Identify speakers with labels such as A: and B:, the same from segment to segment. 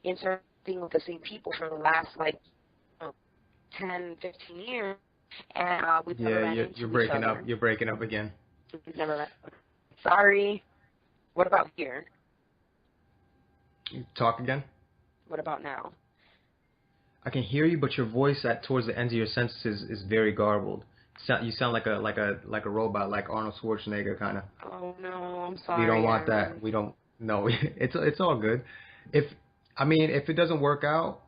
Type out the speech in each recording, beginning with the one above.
A: interacting with the same people for the last, like, you know, 10, 15 years, and we've never
B: Yeah,
A: ran
B: you're
A: into each
B: breaking up.
A: other.
B: You're breaking up again.
A: We've never met. Sorry. What about here?
B: Talk again.
A: What about now?
B: I can hear you, but your voice at towards the ends of your sentences is very garbled. You sound like a robot, like Arnold Schwarzenegger kind of.
A: Oh no, I'm
B: We don't
A: sorry,
B: want
A: Aaron.
B: that. We don't. No, it's all good. If I mean, if it doesn't work out,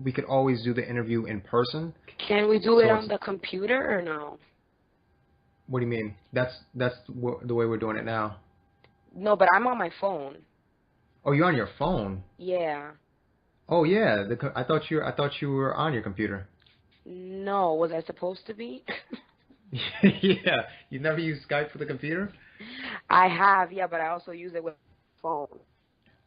B: we could always do the interview in person.
A: Can we do it
B: So
A: on
B: it's.
A: the computer or no?
B: What do you mean? The way we're doing it now.
A: No, but I'm on my phone.
B: Oh, you're on your phone.
A: Yeah.
B: Oh yeah. I thought you were on your computer.
A: No, was I supposed to be?
B: Yeah. You never used Skype for the computer?
A: I have, yeah, but I also use it with my phone.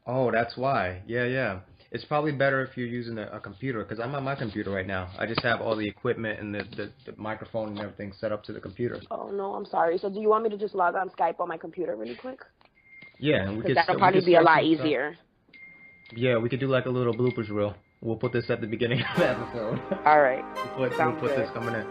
B: Oh, that's why. Yeah, yeah. It's probably better if you're using a computer because I'm on my computer right now. I just have all the equipment and the microphone and everything set up to the computer.
A: Oh no, I'm sorry. So do you want me to just log on Skype on my computer really quick?
B: Yeah, and
A: Because that'll probably be a
B: start
A: lot
B: some stuff.
A: easier.
B: Yeah, we could do like a little bloopers reel. We'll put this at the beginning of the episode.
A: All right.
B: We'll
A: Sounds
B: put
A: good.
B: this coming in.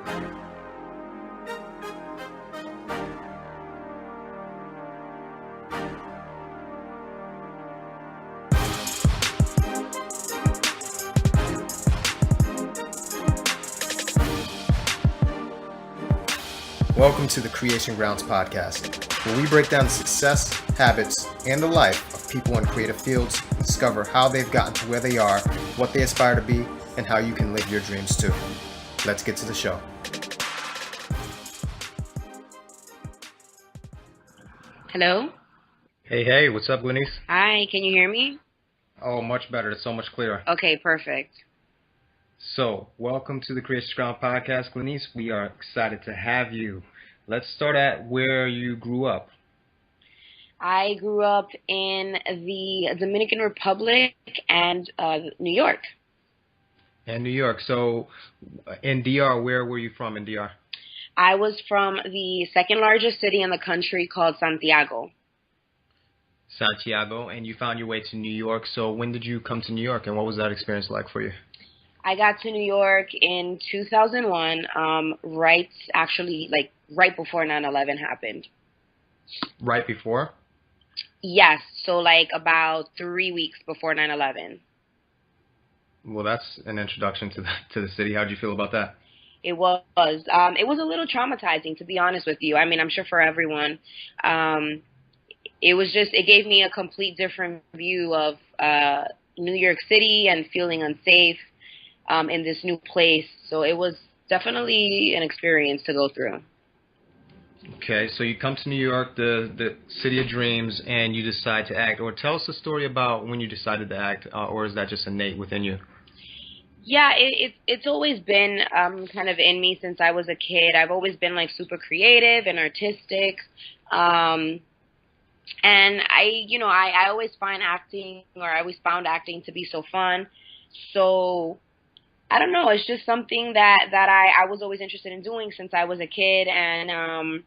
B: Welcome to the Creation Grounds podcast, where we break down the success, habits, and the life of people in creative fields and discover how they've gotten to where they are, what they aspire to be, and how you can live your dreams too. Let's get to the show.
A: Hello?
B: Hey, what's up, Glenis?
A: Hi, can you hear me?
B: Oh, much better. It's so much clearer.
A: Okay, perfect.
B: So, welcome to the Creation Grounds podcast, Glenis. We are excited to have you. Let's start at where you grew up.
A: I grew up in the Dominican Republic and New York.
B: And New York. So, in DR, where were you from in DR?
A: I was from the second largest city in the country called Santiago.
B: Santiago, and you found your way to New York. So, when did you come to New York, and what was that experience like for you?
A: I got to New York in 2001, right before 9/11 happened.
B: Right before?
A: Yes, so like about 3 weeks before 9/11.
B: Well, that's an introduction to the city. How'd you feel about that?
A: It was a little traumatizing, to be honest with you. I mean, I'm sure for everyone. It gave me a complete different view of New York City and feeling unsafe in this new place. So it was definitely an experience to go through.
B: Okay, so you come to New York, the city of dreams, and you decide to act. Or tell us a story about when you decided to act, or is that just innate within you?
A: Yeah, it's always been kind of in me since I was a kid. I've always been like super creative and artistic. And I always I always found acting to be so fun. So I don't know, it's just something that I was always interested in doing since I was a kid. And,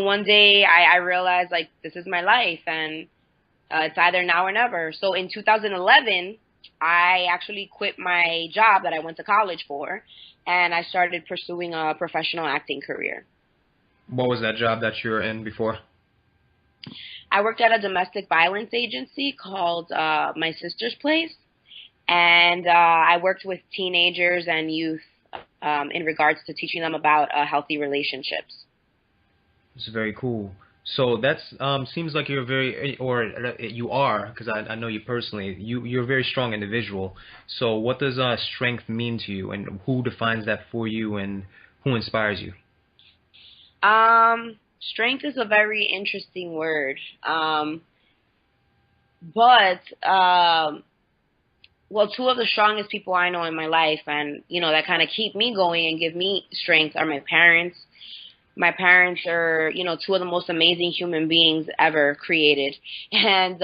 A: one day I realized like this is my life and it's either now or never. So in 2011, I actually quit my job that I went to college for and I started pursuing a professional acting career.
B: What was that job that you were in before?
A: I worked at a domestic violence agency called My Sister's Place, and I worked with teenagers and youth in regards to teaching them about healthy relationships.
B: It's very cool. So that's seems like you're you are, because I know you personally. You're a very strong individual. So what does strength mean to you, and who defines that for you, and who inspires you?
A: Strength is a very interesting word. Two of the strongest people I know in my life and, that kind of keep me going and give me strength are my parents. My parents are, two of the most amazing human beings ever created. And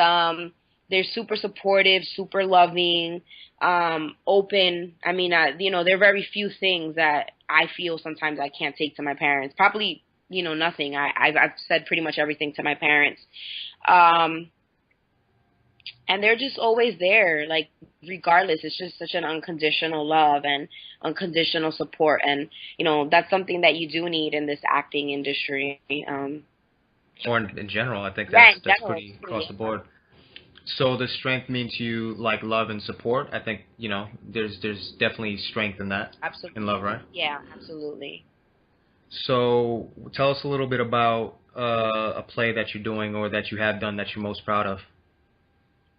A: they're super supportive, super loving, open. I mean, there are very few things that I feel sometimes I can't take to my parents. Probably, nothing. I've said pretty much everything to my parents. and they're just always there, like regardless. It's just such an unconditional love and unconditional support, and that's something that you do need in this acting industry.
B: Or in general, I think
A: Yeah, in
B: that's
A: general,
B: pretty across
A: too.
B: the board. So the strength mean to you like love and support? I think, there's definitely strength in that, in love,
A: Absolutely.
B: right?
A: Yeah, absolutely.
B: So tell us a little bit about a play that you're doing or that you have done that you're most proud of.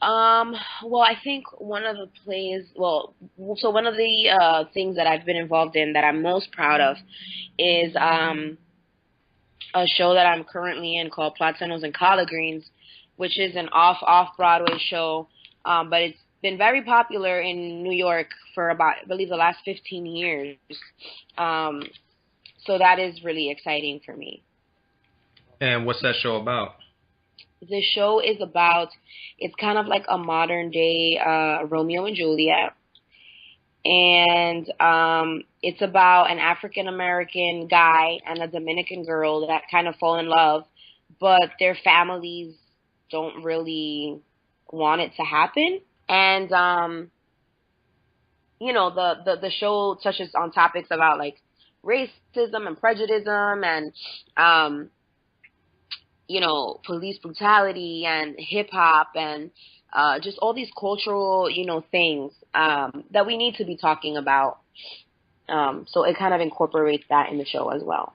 A: Um, well, I think one of the plays, well, so one of the things that I've been involved in that I'm most proud of is a show that I'm currently in called Platanos and Collard Greens, which is an off Broadway show, but it's been very popular in New York for about, I believe, the last 15 years. Um, so that is really exciting for me.
B: And what's that show about?
A: The show is about, it's kind of like a modern day Romeo and Juliet. And it's about an African American guy and a Dominican girl that kind of fall in love, but their families don't really want it to happen. And the show touches on topics about like racism and prejudice and um police brutality and hip hop and just all these cultural, things that we need to be talking about. So it kind of incorporates that in the show as well.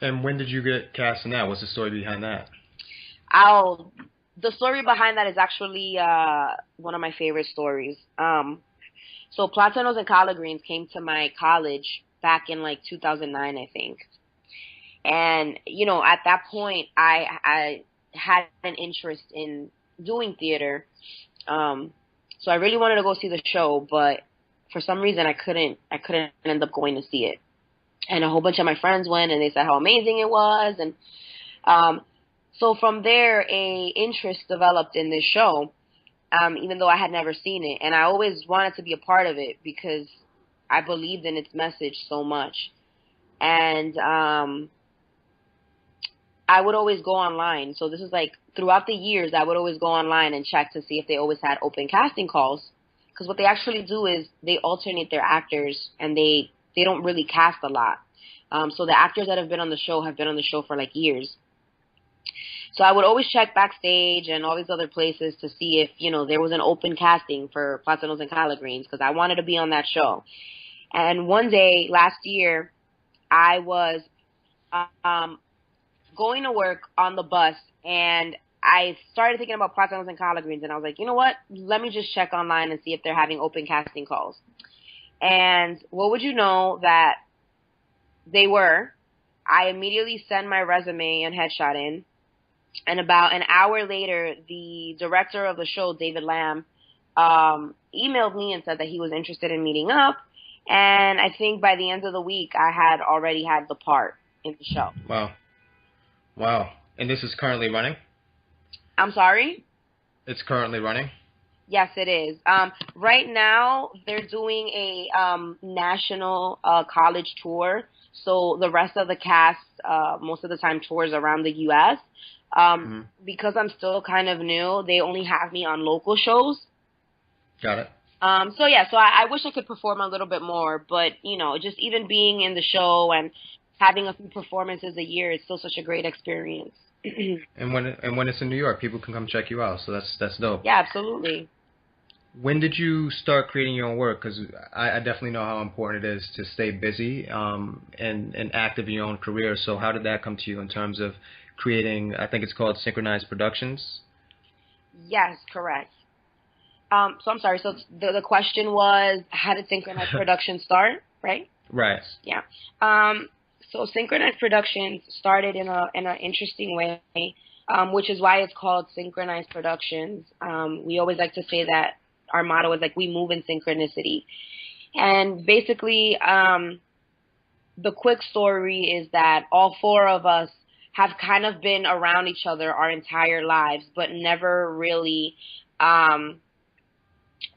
B: And when did you get cast in that? What's the story behind that?
A: I'll, the story behind that is actually one of my favorite stories. So Platanos and Collard Greens came to my college back in like 2009, I think. And at that point, I had an interest in doing theater. So I really wanted to go see the show, but for some reason I couldn't end up going to see it. And a whole bunch of my friends went, and they said how amazing it was, and um, so from there, a interest developed in this show. Even though I had never seen it, and I always wanted to be a part of it because I believed in its message so much. And I would always go online. So this is like throughout the years, I would always go online and check to see if they always had open casting calls. Because what they actually do is they alternate their actors, and they don't really cast a lot. So the actors that have been on the show have been on the show for like years. So I would always check backstage and all these other places to see if there was an open casting for Platanos and Collard Greens because I wanted to be on that show. And one day last year, I was um, going to work on the bus, and I started thinking about Platanos and Collard Greens, and I was like, you know what? Let me just check online and see if they're having open casting calls. And what would you know that they were? I immediately sent my resume and headshot in, and about an hour later, the director of the show, David Lamb, emailed me and said that he was interested in meeting up. And I think by the end of the week, I had already had the part in the show.
B: Wow. Wow. And this is currently running?
A: I'm sorry?
B: It's currently running?
A: Yes, it is. Right now, they're doing a national college tour. So the rest of the cast, most of the time, tours around the U.S.
B: Hmm.
A: Because I'm still kind of new, they only have me on local shows.
B: Got it.
A: So yeah, so I wish I could perform a little bit more, but just even being in the show and having a few performances a year is still such a great experience.
B: And when it's in New York, people can come check you out. So that's dope.
A: Yeah, absolutely.
B: When did you start creating your own work? Because I definitely know how important it is to stay busy and active in your own career. So how did that come to you in terms of creating? I think it's called Synchronized Productions.
A: Yes, correct. So I'm sorry. So the question was, how did synchronized production start? Right?
B: Right.
A: Yeah. So synchronized productions started in an interesting way, which is why it's called synchronized productions. We always like to say that our motto is like we move in synchronicity, and basically, the quick story is that all four of us have kind of been around each other our entire lives, but never really. Um,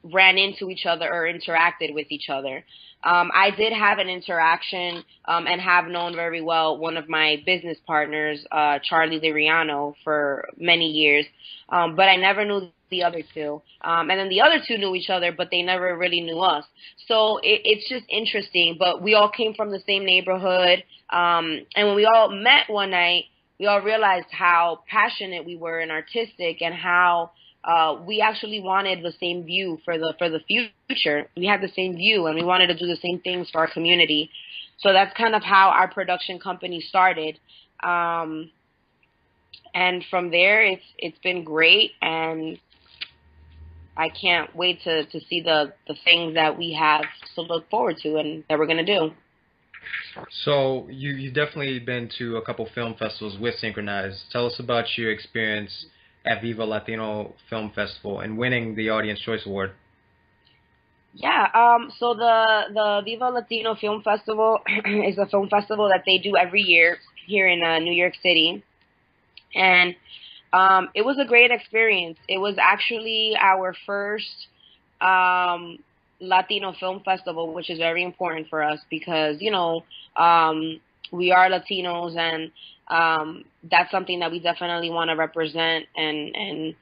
A: ran into each other or interacted with each other. I did have an interaction and have known very well one of my business partners, Charlie Liriano, for many years, but I never knew the other two. And then the other two knew each other, but they never really knew us. So it's just interesting. But we all came from the same neighborhood, and when we all met one night, we all realized how passionate we were and artistic, and how we actually wanted the same view for the future. We had the same view, and we wanted to do the same things for our community. So that's kind of how our production company started. And from there, it's been great, and I can't wait to see the things that we have to look forward to and that we're gonna do.
B: So you've definitely been to a couple film festivals with Synchronize. Tell us about your experience at Viva Latino Film Festival and winning the Audience Choice Award.
A: Yeah, so the Viva Latino Film Festival is a film festival that they do every year here in New York City, and it was a great experience. It was actually our first Latino Film Festival, which is very important for us because, we are Latinos, and that's something that we definitely want to represent and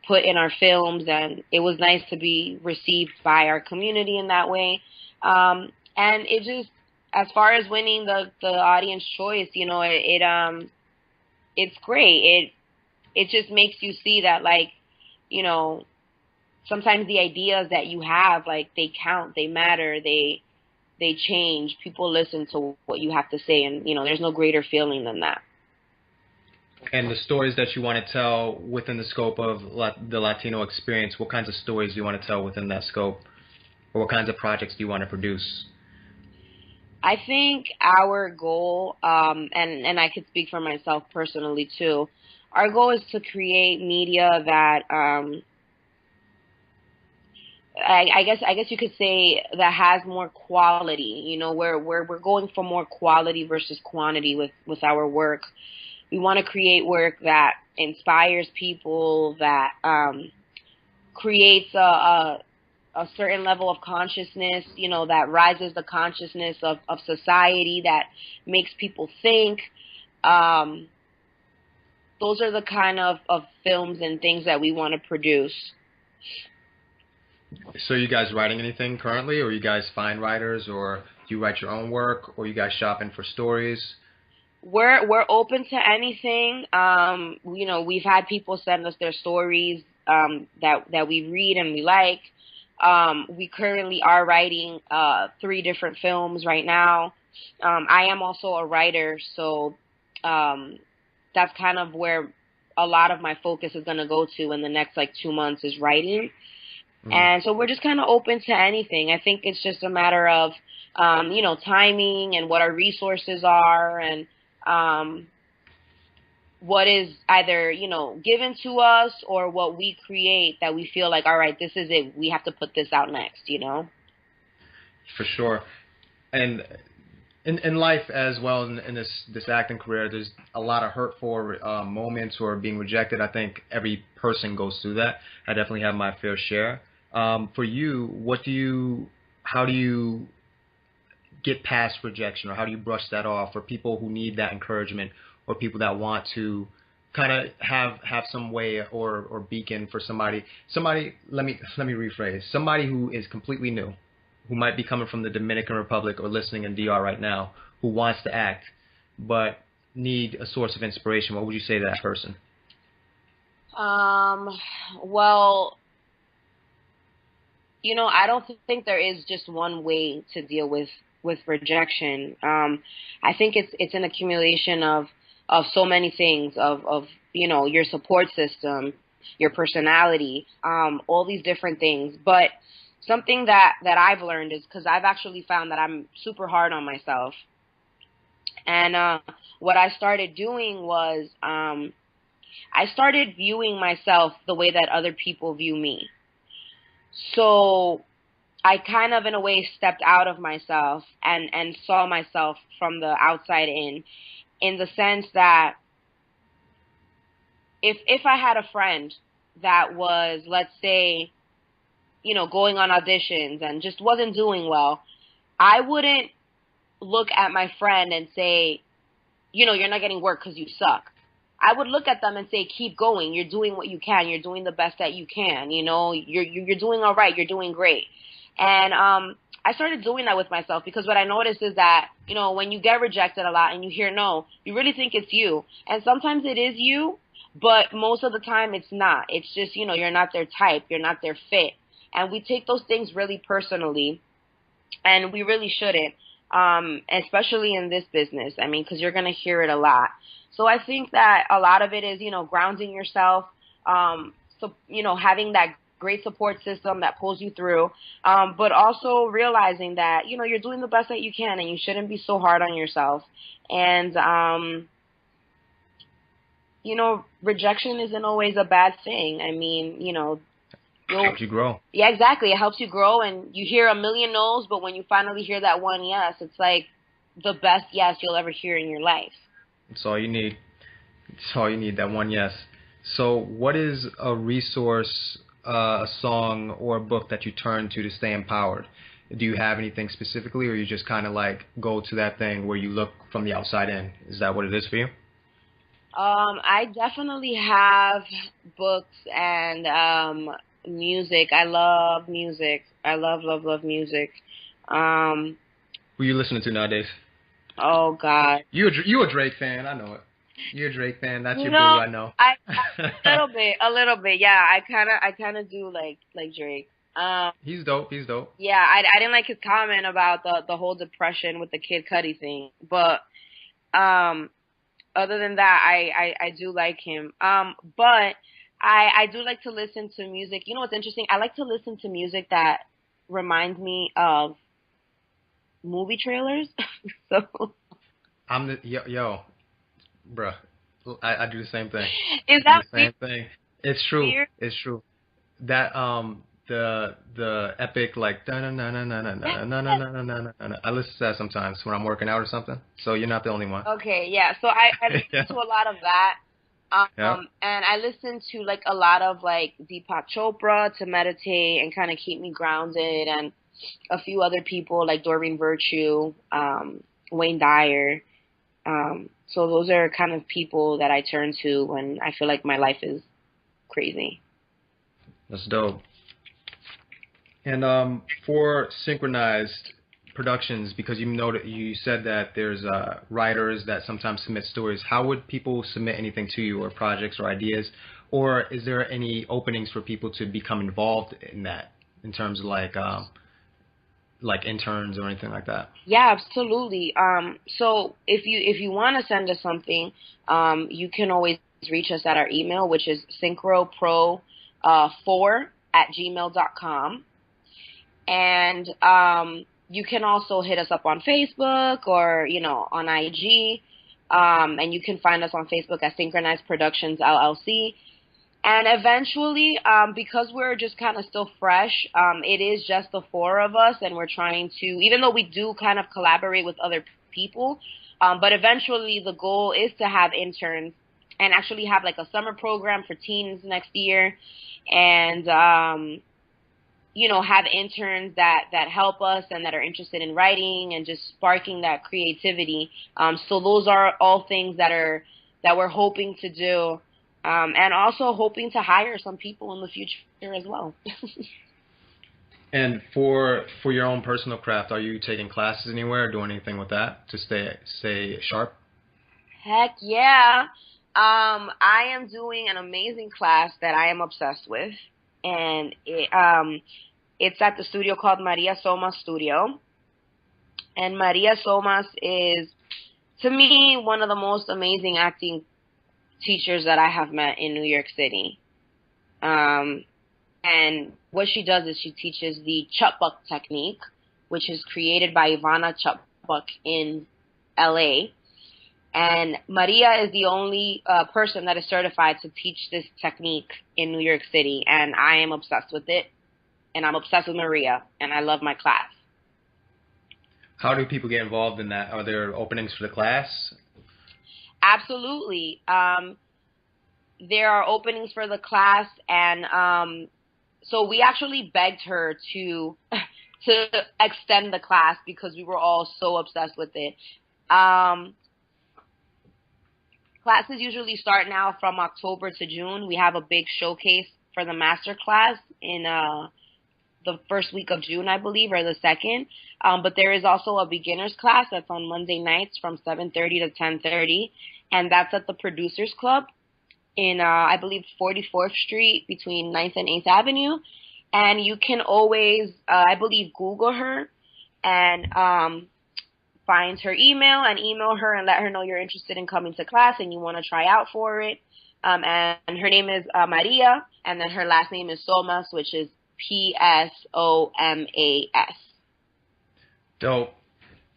A: put in our films. And it was nice to be received by our community in that way. And it just, as far as winning the audience choice, it's great. It just makes you see that, like, sometimes the ideas that you have, like, they count, they matter, they change. People listen to what you have to say, and there's no greater feeling than that.
B: And the stories that you want to tell within the scope of the Latino experience, what kinds of stories do you want to tell within that scope? Or what kinds of projects do you want to produce?
A: I think our goal, and I could speak for myself personally too, our goal is to create media that I guess you could say that has more quality. We're going for more quality versus quantity with our work. We want to create work that inspires people, that creates a certain level of consciousness, that rises the consciousness of society, that makes people think. Those are the kind of films and things that we want to produce.
B: So you guys writing anything currently, or you guys find writers, or do you write your own work, or you guys shopping for stories?
A: We're open to anything. We've had people send us their stories that we read and we like. We currently are writing 3 different films right now. I am also a writer, so that's kind of where a lot of my focus is going to go to in the next 2 months, is writing. Mm-hmm. And so we're just kind of open to anything. I think it's just a matter of timing and what our resources are, and what is either, given to us, or what we create that we feel like, all right, this is it, we have to put this out next,
B: For sure. And in life as well, in this acting career, there's a lot of hurtful moments or being rejected. I think every person goes through that. I definitely have my fair share. For you, how do you get past rejection, or how do you brush that off for people who need that encouragement, or people that want to kind of have some way or beacon for somebody, let me rephrase, somebody who is completely new, who might be coming from the Dominican Republic or listening in DR right now, who wants to act but need a source of inspiration. What would you say to that person?
A: Well, I don't think there is just one way to deal with rejection. I think it's an accumulation of so many things, of your support system, your personality, all these different things. But something that I've learned is, because I've actually found that I'm super hard on myself. And what I started doing was I started viewing myself the way that other people view me. So I kind of, in a way, stepped out of myself and saw myself from the outside in the sense that if I had a friend that was, let's say, going on auditions and just wasn't doing well, I wouldn't look at my friend and say, you're not getting work because you suck. I would look at them and say, keep going. You're doing what you can. You're doing the best that you can. You're doing all right. You're doing great. And I started doing that with myself because what I noticed is that, when you get rejected a lot and you hear no, you really think it's you. And sometimes it is you, but most of the time it's not. It's just, you're not their type. You're not their fit. And we take those things really personally, and we really shouldn't, especially in this business. I mean, because you're going to hear it a lot. So I think that a lot of it is, grounding yourself, having that great support system that pulls you through, but also realizing that, you're doing the best that you can and you shouldn't be so hard on yourself. And, rejection isn't always a bad thing. I mean,
B: Helps you grow.
A: Yeah, exactly. It helps you grow, and you hear a million no's, but when you finally hear that one yes, it's like the best yes you'll ever hear in your life.
B: That's all you need. That's all you need, that one yes. So what is a resource, a song, or a book that you turn to stay empowered? Do you have anything specifically, or you just kind of like go to that thing where you look from the outside in? Is that what it is for you?
A: I definitely have books and music. I love music. I love music. Um,
B: Who you listening to nowadays?
A: oh God.
B: You a Drake fan? I know it. You're a Drake fan. That's your boo.
A: know,
B: I know.
A: I a little bit. Yeah, I kind of do like Drake.
B: He's dope. He's dope.
A: Yeah, I didn't like his comment about the whole depression with the Kid Cudi thing, but other than that, I do like him. But I do like to listen to music. You know what's interesting? I like to listen to music that reminds me of movie trailers. So
B: I'm the yo, bruh. I do the same thing.
A: Is
B: I
A: that
B: do the same thing. It's true.
A: weird?
B: It's true. That the epic like na na na na na na na na na na na na. I listen to that sometimes when I'm working out or something. So you're not the only one.
A: Okay, yeah. So I
B: Yeah.
A: listen to a lot of that.
B: Yeah.
A: And I listen to like a lot of like Deepak Chopra to meditate and kind of keep me grounded, and a few other people like Doreen Virtue, Wayne Dyer. So those are kind of people that I turn to when I feel like my life is crazy.
B: That's dope. And for synchronized productions, because you know that you said that there's writers that sometimes submit stories, how would people submit anything to you, or projects or ideas, or is there any openings for people to become involved in that, in terms of like interns or anything like that?
A: Yeah, absolutely. So if you want to send us something, you can always reach us at our email, which is synchropro4@gmail.com. And you can also hit us up on Facebook or, on IG. And you can find us on Facebook at Synchronized Productions LLC. And eventually, because we're just kind of still fresh, it is just the four of us, and we're trying to, even though we do kind of collaborate with other people, but eventually the goal is to have interns and actually have like a summer program for teens next year, and have interns that help us and that are interested in writing and just sparking that creativity. So those are all things that we're hoping to do, and also hoping to hire some people in the future as well.
B: And for your own personal craft, are you taking classes anywhere or doing anything with that to stay sharp?
A: Heck yeah. I am doing an amazing class that I am obsessed with, and it's at the studio called Maria Somas Studio. And Maria Somas is, to me, one of the most amazing acting teachers that I have met in New York City. And what she does is she teaches the Chupbuck technique, which is created by Ivana Chupbuck in LA. And Maria is the only person that is certified to teach this technique in New York City. And I am obsessed with it. And I'm obsessed with Maria. And I love my class.
B: How do people get involved in that? Are there openings for the class?
A: Absolutely. There are openings for the class, and So we actually begged her to to extend the class because we were all so obsessed with it. Um, Classes usually start now from October to June. We have a big showcase for the master class in the first week of June, I believe, or the second. But there is also a beginners class that's on Monday nights from 7:30 to 10:30, and that's at the Producers Club in, I believe, 44th Street between 9th and 8th Avenue. And you can always, I believe, Google her and find her email and email her and let her know you're interested in coming to class and you want to try out for it. And her name is Maria, and then her last name is Somas, which is Psomas.
B: Dope.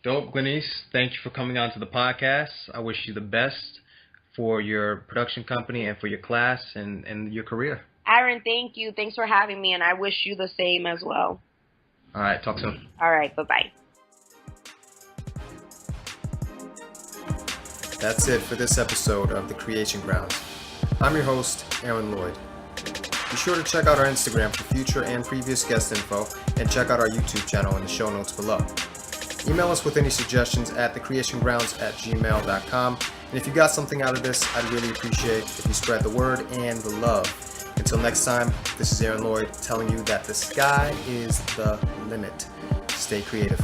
B: Dope, Glenis. Thank you for coming on to the podcast. I wish you the best for your production company and for your class and your career.
A: Aaron, thank you. Thanks for having me, and I wish you the same as well.
B: All right, talk soon.
A: All right, bye-bye.
C: That's it for this episode of The Creation Grounds. I'm your host, Aaron Lloyd. Be sure to check out our Instagram for future and previous guest info, and check out our YouTube channel in the show notes below. Email us with any suggestions at thecreationgrounds@gmail.com. And if you got something out of this, I'd really appreciate if you spread the word and the love. Until next time, this is Aaron Lloyd telling you that the sky is the limit. Stay creative.